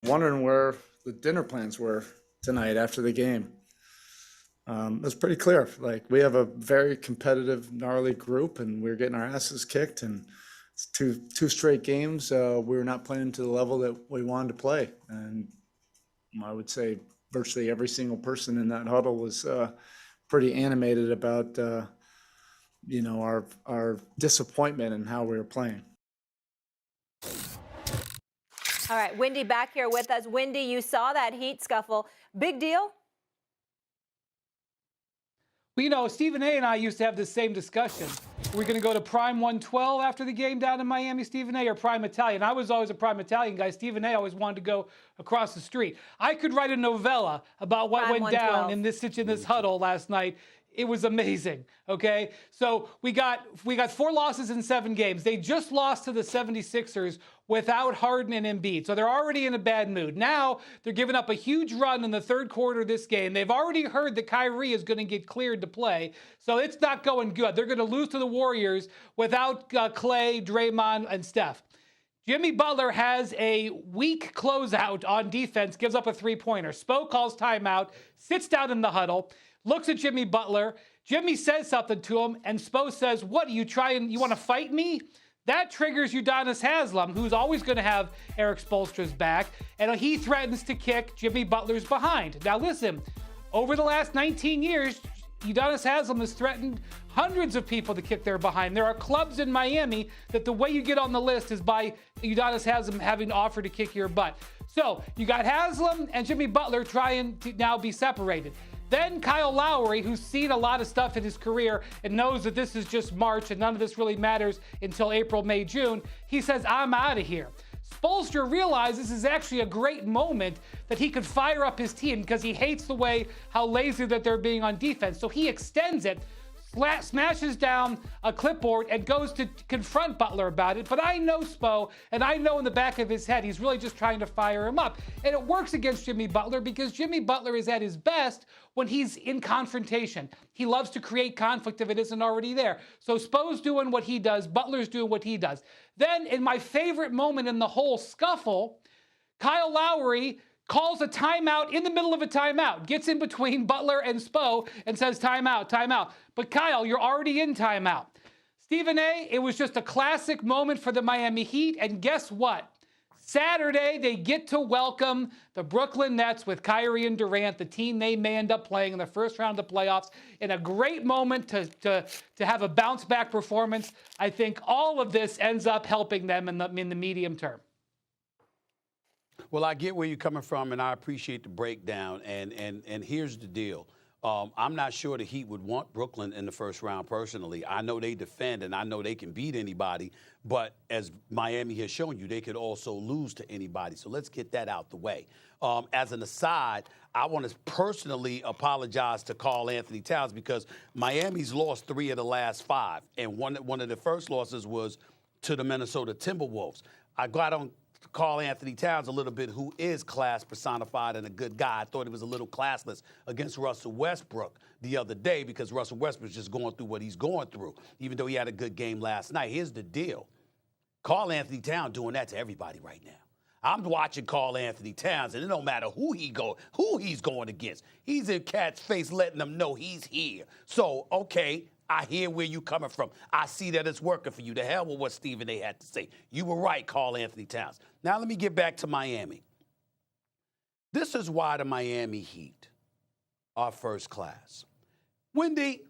Wondering where the dinner plans were tonight after the game. It was pretty clear. Like, we have a very competitive, gnarly group, and we're getting our asses kicked. And it's two straight games. We were not playing to the level that we wanted to play. And I would say virtually every single person in that huddle was pretty animated about our disappointment in how we were playing. All right, Wendy back here with us. Wendy, you saw that Heat scuffle. Big deal? Well, Stephen A. and I used to have this same discussion. We're going to go to Prime 112 after the game down in Miami, Stephen A., or Prime Italian. I was always a Prime Italian guy. Stephen A. always wanted to go across the street. I could write a novella about what went down in this huddle last night. It was amazing, okay? So we got 4 losses in 7 games. They just lost to the 76ers without Harden and Embiid. So they're already in a bad mood. Now they're giving up a huge run in the third quarter of this game. They've already heard that Kyrie is going to get cleared to play. So it's not going good. They're going to lose to the Warriors without Clay, Draymond, and Steph. Jimmy Butler has a weak closeout on defense, gives up a 3-pointer. Spo calls timeout, sits down in the huddle, looks at Jimmy Butler. Jimmy says something to him, and Spo says, "What, you want to fight me?" That triggers Udonis Haslem, who's always going to have Eric Spoelstra's back, and he threatens to kick Jimmy Butler's behind. Now listen, over the last 19 years, Udonis Haslem has threatened hundreds of people to kick their behind. There are clubs in Miami that the way you get on the list is by Udonis Haslem having offered to kick your butt. So you got Haslem and Jimmy Butler trying to now be separated. Then Kyle Lowry, who's seen a lot of stuff in his career and knows that this is just March and none of this really matters until April, May, June, he says, "I'm out of here." Spoelstra realizes this is actually a great moment that he could fire up his team because he hates the way how lazy that they're being on defense. So he extends it, smashes down a clipboard, and goes to confront Butler about it. But I know Spo, and I know in the back of his head he's really just trying to fire him up. And it works against Jimmy Butler because Jimmy Butler is at his best when he's in confrontation. He loves to create conflict if it isn't already there. So Spo's doing what he does, Butler's doing what he does. Then, in my favorite moment in the whole scuffle, Kyle Lowry calls a timeout in the middle of a timeout, gets in between Butler and Spo and says, "Timeout, timeout." But Kyle, you're already in timeout. Stephen A., it was just a classic moment for the Miami Heat, and guess what? Saturday, they get to welcome the Brooklyn Nets with Kyrie and Durant, the team they may end up playing in the first round of the playoffs, in a great moment to have a bounce-back performance. I think all of this ends up helping them in the medium term. Well, I get where you're coming from, and I appreciate the breakdown. And here's the deal. I'm not sure the Heat would want Brooklyn in the first round personally. I know they defend, and I know they can beat anybody. But as Miami has shown you, they could also lose to anybody. So let's get that out the way. As an aside, I want to personally apologize to Karl Anthony Towns because Miami's lost 3 of the last 5. And one of the first losses was to the Minnesota Timberwolves. I got on Karl Anthony Towns a little bit, who is class personified and a good guy. I thought he was a little classless against Russell Westbrook the other day because Russell Westbrook's just going through what he's going through, even though he had a good game last night. Here's the deal. Karl Anthony Towns doing that to everybody right now. I'm watching Karl Anthony Towns, and it don't matter who he's going against. He's in Cat's face letting them know he's here. So, okay, I hear where you coming from. I see that it's working for you. To hell with what Stephen A. had to say. You were right, Karl Anthony Towns. Now let me get back to Miami. This is why the Miami Heat are first class. Wendy,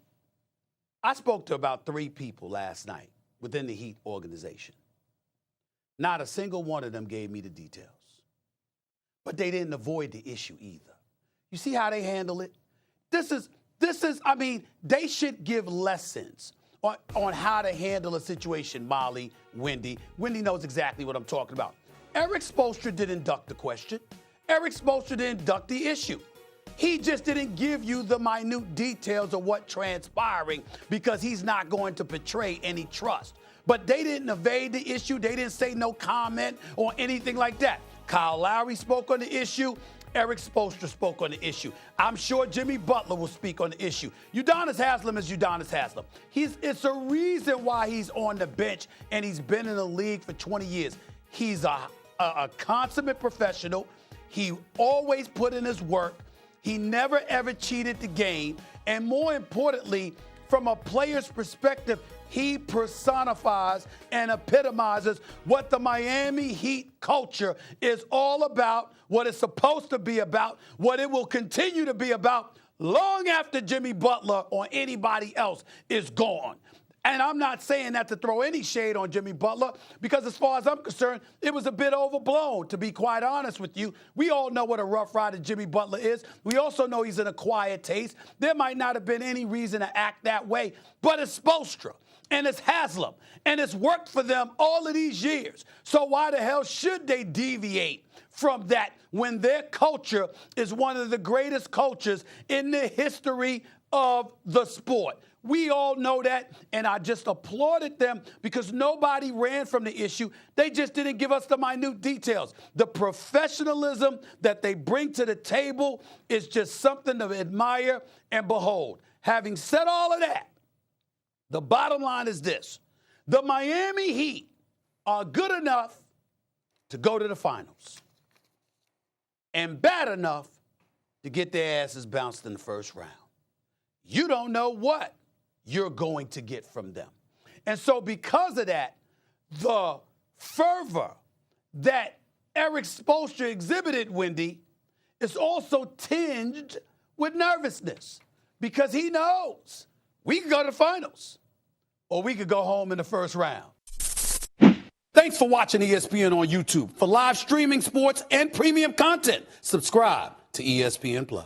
I spoke to about 3 people last night within the Heat organization. Not a single one of them gave me the details. But they didn't avoid the issue either. You see how they handle it? This is, I mean, they should give lessons on how to handle a situation, Molly, Wendy. Wendy knows exactly what I'm talking about. Eric Spoelstra didn't duck the question. Eric Spoelstra didn't duck the issue. He just didn't give you the minute details of what transpiring because he's not going to betray any trust. But they didn't evade the issue. They didn't say no comment or anything like that. Kyle Lowry spoke on the issue. Eric Spoelstra spoke on the issue. I'm sure Jimmy Butler will speak on the issue. Udonis Haslem is Udonis Haslem. It's a reason why he's on the bench, and he's been in the league for 20 years. He's a consummate professional. He always put in his work. He never, ever cheated the game. And more importantly, from a player's perspective, he personifies and epitomizes what the Miami Heat culture is all about, what it's supposed to be about, what it will continue to be about long after Jimmy Butler or anybody else is gone. And I'm not saying that to throw any shade on Jimmy Butler, because as far as I'm concerned, it was a bit overblown, to be quite honest with you. We all know what a rough rider Jimmy Butler is. We also know he's an acquired taste. There might not have been any reason to act that way, but it's Spoelstra and it's Haslem, and it's worked for them all of these years. So why the hell should they deviate from that when their culture is one of the greatest cultures in the history of the sport? We all know that, and I just applauded them because nobody ran from the issue. They just didn't give us the minute details. The professionalism that they bring to the table is just something to admire and behold. Having said all of that, the bottom line is this. The Miami Heat are good enough to go to the finals and bad enough to get their asses bounced in the first round. You don't know what you're going to get from them. And so because of that, the fervor that Eric Spoelstra exhibited, Wendy, is also tinged with nervousness because he knows we can go to the finals or we could go home in the first round. Thanks for watching ESPN on YouTube. For live streaming, sports, and premium content, subscribe to ESPN+.